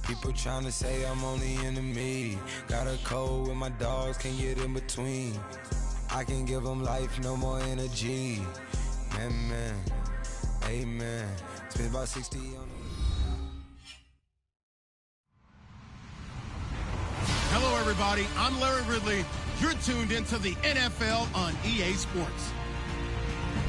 People trying to say I'm only in the me. Got a code with my dogs, can't get in between. I can give them life, no more energy. Man, amen. Spent about 60 on Hello, everybody. I'm Larry Ridley. You're tuned into the NFL on EA Sports.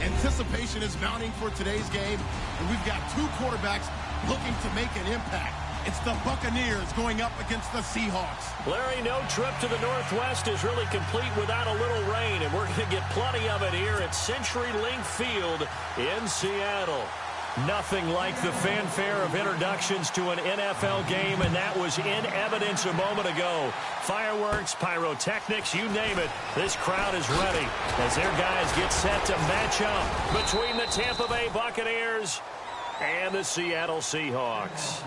Anticipation is mounting for today's game, and we've got two quarterbacks looking to make an impact. It's the Buccaneers going up against the Seahawks. Larry, no trip to the Northwest is really complete without a little rain, and we're going to get plenty of it here at CenturyLink Field in Seattle. Nothing like the fanfare of introductions to an NFL game, and that was in evidence a moment ago. Fireworks, pyrotechnics, you name it. This crowd is ready as their guys get set to match up between the Tampa Bay Buccaneers and the Seattle Seahawks.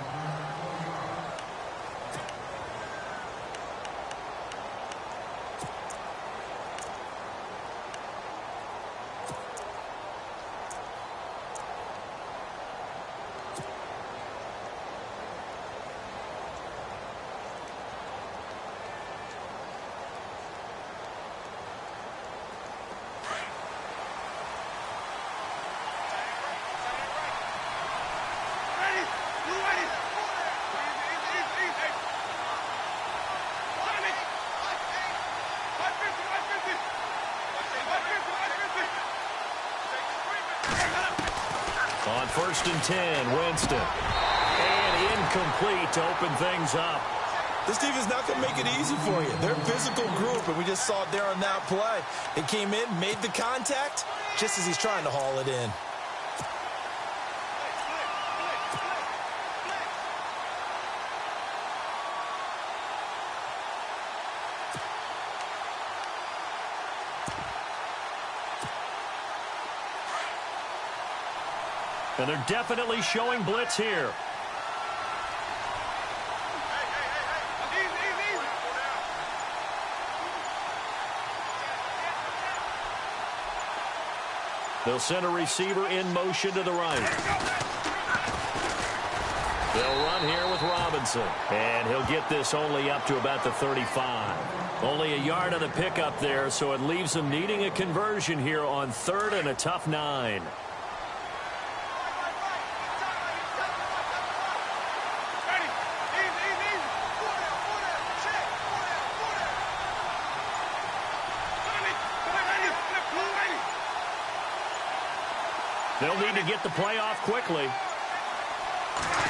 On 1st and 10, Winston. And incomplete to open things up. This defense is not going to make it easy for you. They're a physical group, and we just saw it there on that play. It came in, made the contact, just as he's trying to haul it in. And they're definitely showing blitz here. They'll send a receiver in motion to the right. They'll run here with Robinson. And he'll get this only up to about the 35. Only a yard on the pickup there, so it leaves them needing a conversion here on 3rd and a tough 9. They'll need to get the play off quickly.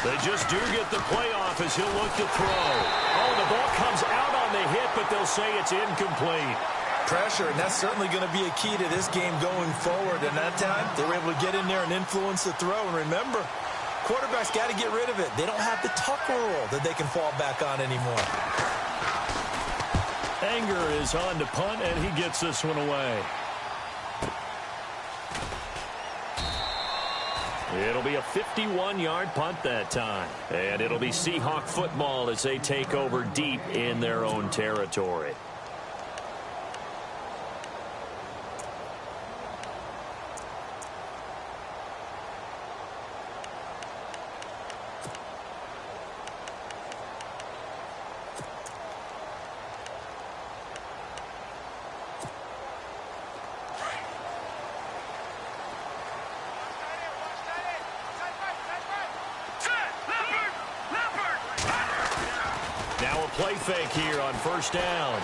They just do get the play off as he'll look to throw. Oh, the ball comes out on the hit, but they'll say it's incomplete. Pressure, and that's certainly going to be a key to this game going forward. And that time, they were able to get in there and influence the throw. And remember, quarterbacks got to get rid of it. They don't have the tuck rule that they can fall back on anymore. Anger is on to punt, and he gets this one away. It'll be a 51-yard punt that time. And it'll be Seahawk football as they take over deep in their own territory. Play fake here on 1st down.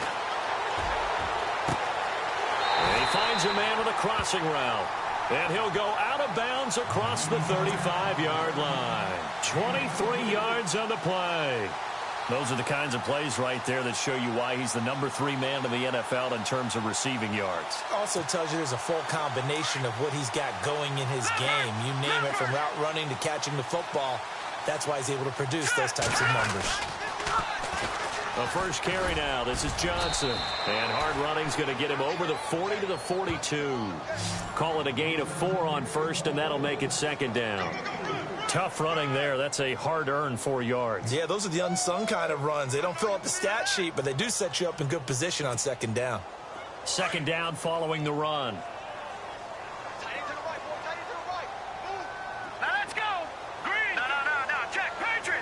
And he finds a man with a crossing route. And he'll go out of bounds across the 35-yard line. 23 yards on the play. Those are the kinds of plays right there that show you why he's the number 3 man in the NFL in terms of receiving yards. Also tells you there's a full combination of what he's got going in his game. You name it, from route running to catching the football. That's why he's able to produce those types of numbers. A first carry now. This is Johnson. And hard running's going to get him over the 40 to the 42. Call it a gain of 4 on 1st, and that'll make it 2nd down. Tough running there. That's a hard-earned 4 yards. Yeah, those are the unsung kind of runs. They don't fill up the stat sheet, but they do set you up in good position on 2nd down. 2nd down following the run. Now let's go. Green. No. Check. Patriot.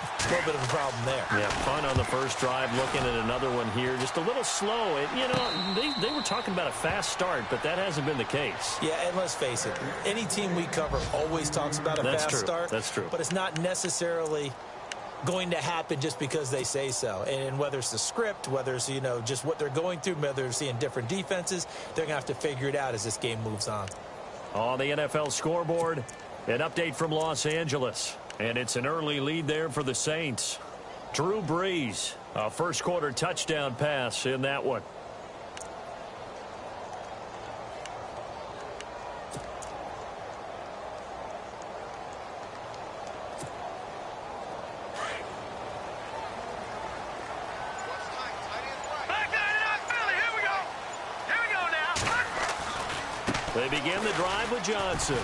A little bit of a problem there. Yeah, punt on the first drive, looking at another one here. Just a little slow. And, you know, they were talking about a fast start, but that hasn't been the case. Yeah, and let's face it, any team we cover always talks about a fast start. That's true. But it's not necessarily going to happen just because they say so. And whether it's the script, whether it's, you know, just what they're going through, whether they're seeing different defenses, they're going to have to figure it out as this game moves on. On the NFL scoreboard, an update from Los Angeles. And it's an early lead there for the Saints. Drew Brees, a first-quarter touchdown pass in that one. They begin the drive with Johnson.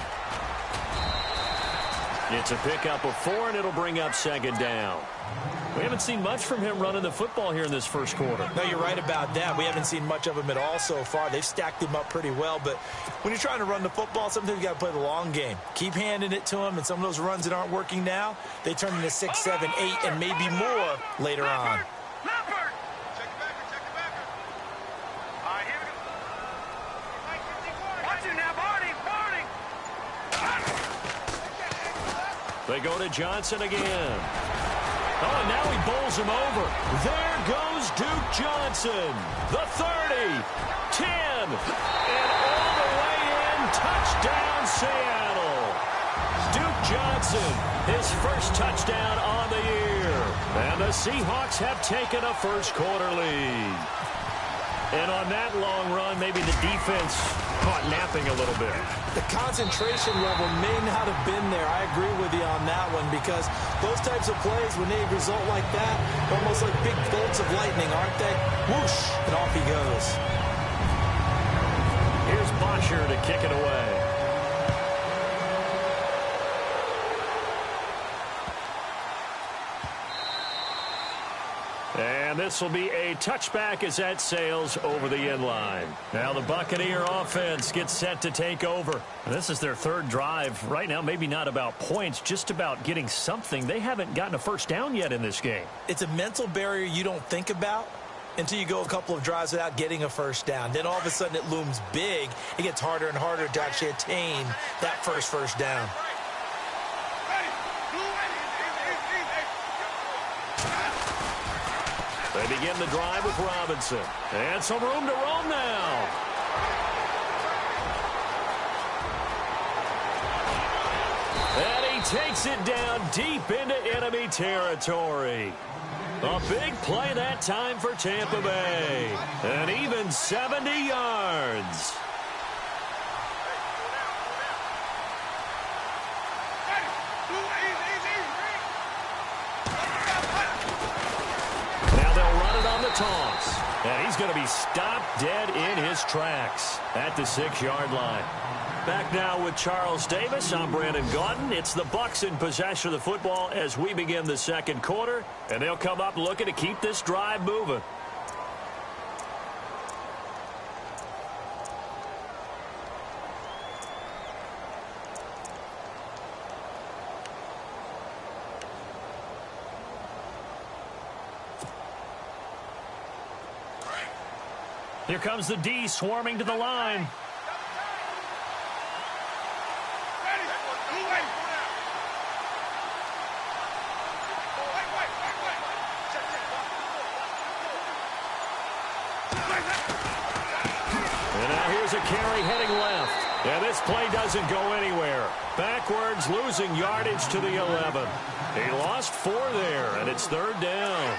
It's a pickup of 4, and it'll bring up second down. We haven't seen much from him running the football here in this first quarter. No, you're right about that. We haven't seen much of him at all so far. They've stacked him up pretty well, but when you're trying to run the football, sometimes you got to play the long game. Keep handing it to him, and some of those runs that aren't working now, they turn into 6, 7, 8, and maybe more later on. They go to Johnson again. Oh, and now he bowls him over. There goes Duke Johnson. The 30, 10, and all the way in. Touchdown, Seattle. Duke Johnson, his first touchdown on the year. And the Seahawks have taken a first-quarter lead. And on that long run, maybe the defense caught napping a little bit. The concentration level may not have been there. I agree with you on that one, because those types of plays, when they result like that, they're almost like big bolts of lightning, aren't they? Whoosh, and off he goes. Here's Bosher to kick it away. And this will be a touchback as that sails over the end line. Now the Buccaneer offense gets set to take over. And this is their third drive. Right now, maybe not about points, just about getting something. They haven't gotten a first down yet in this game. It's a mental barrier you don't think about until you go a couple of drives without getting a first down. Then all of a sudden it looms big. It gets harder and harder to actually attain that first down. They begin the drive with Robinson. And some room to roam now. And he takes it down deep into enemy territory. A big play that time for Tampa Bay. An even 70 yards. Toss. And he's going to be stopped dead in his tracks at the 6-yard line. Back now with Charles Davis. I'm Brandon Gaudin. It's the Bucs in possession of the football as we begin the second quarter. And they'll come up looking to keep this drive moving. Here comes the D swarming to the line. And now here's a carry heading left. And this play doesn't go anywhere. Backwards, losing yardage to the 11. He lost 4 there, and it's third down.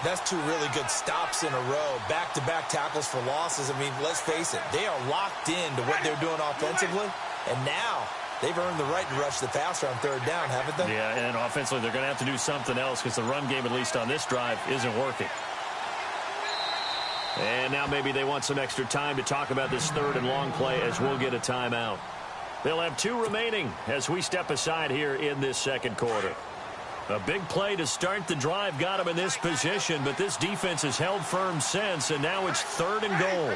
That's 2 really good stops in a row. Back-to-back tackles for losses. I mean, let's face it, they are locked into what they're doing offensively. And now they've earned the right to rush the passer on third down, haven't they? Yeah, and offensively they're going to have to do something else because the run game, at least on this drive, isn't working. And now maybe they want some extra time to talk about this third and long play as we'll get a timeout. They'll have 2 remaining as we step aside here in this second quarter. A big play to start the drive got him in this position, but this defense has held firm since, and now it's third and goal.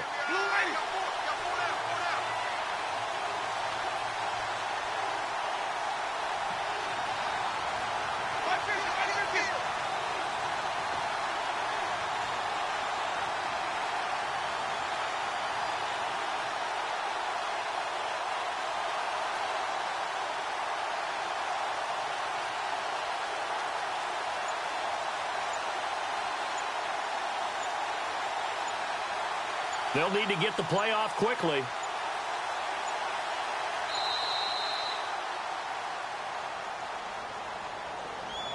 They'll need to get the play off quickly.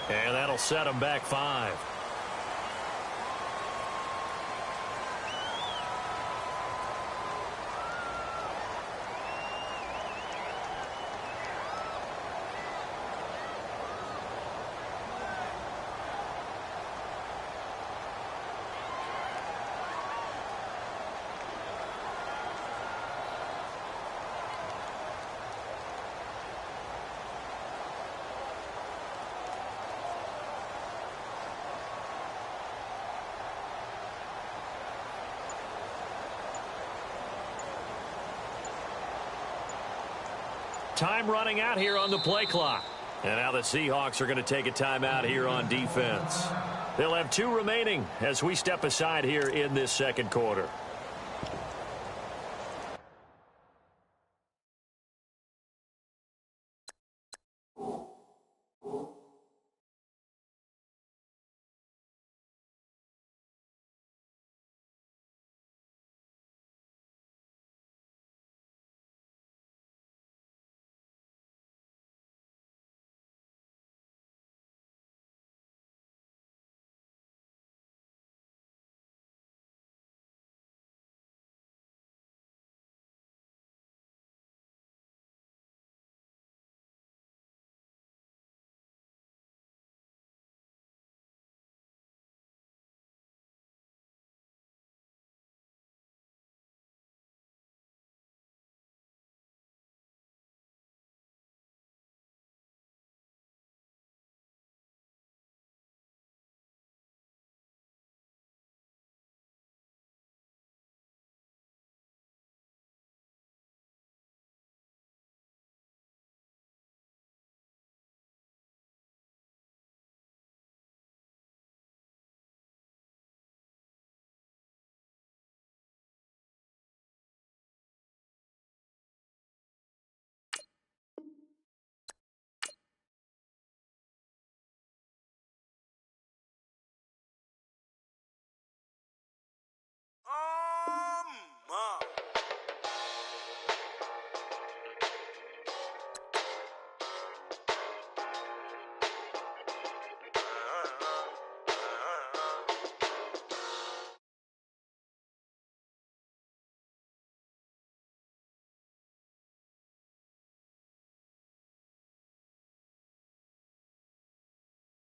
And that'll set them back 5. Time running out here on the play clock. And now the Seahawks are going to take a timeout here on defense. They'll have 2 remaining as we step aside here in this second quarter.